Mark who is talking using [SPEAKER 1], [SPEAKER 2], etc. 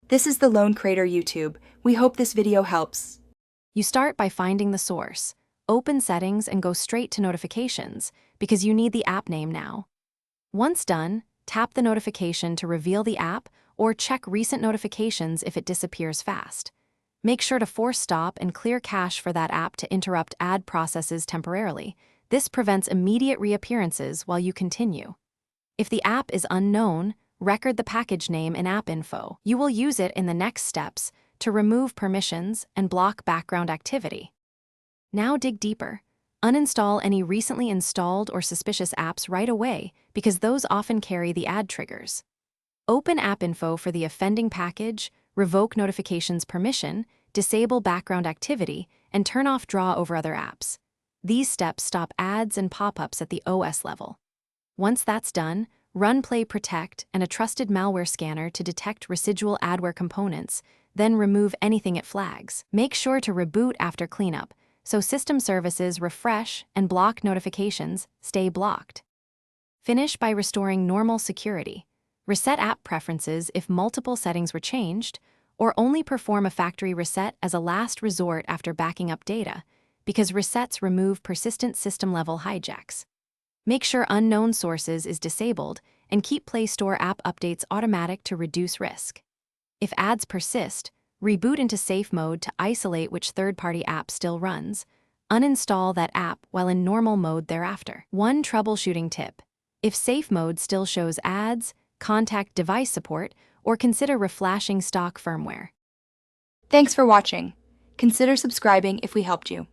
[SPEAKER 1] This is the Lone Creator YouTube. We hope this video helps.
[SPEAKER 2] You start by finding the source, open settings, and go straight to notifications because you need the app name now. Once done, tap the notification to reveal the app or check recent notifications if it disappears fast. Make sure to force stop and clear cache for that app to interrupt ad processes temporarily. This prevents immediate reappearances while you continue. If the app is unknown, record the package name in app info. You will use it in the next steps to remove permissions and block background activity. Now dig deeper. Uninstall any recently installed or suspicious apps right away because those often carry the ad triggers. Open app info for the offending package, revoke notifications permission, disable background activity, and turn off draw over other apps. These steps stop ads and pop-ups at the OS level. Once that's done, run Play Protect and a trusted malware scanner to detect residual adware components, then remove anything it flags. Make sure to reboot after cleanup, so system services refresh and block notifications stay blocked. Finish by restoring normal security. Reset app preferences if multiple settings were changed, or only perform a factory reset as a last resort after backing up data, because resets remove persistent system-level hijacks. Make sure unknown sources is disabled and keep Play Store app updates automatic to reduce risk. If ads persist, reboot into safe mode to isolate which third-party app still runs. Uninstall that app while in normal mode thereafter. One troubleshooting tip: if safe mode still shows ads, contact device support or consider reflashing stock firmware.
[SPEAKER 1] Thanks for watching. Consider subscribing if we helped you.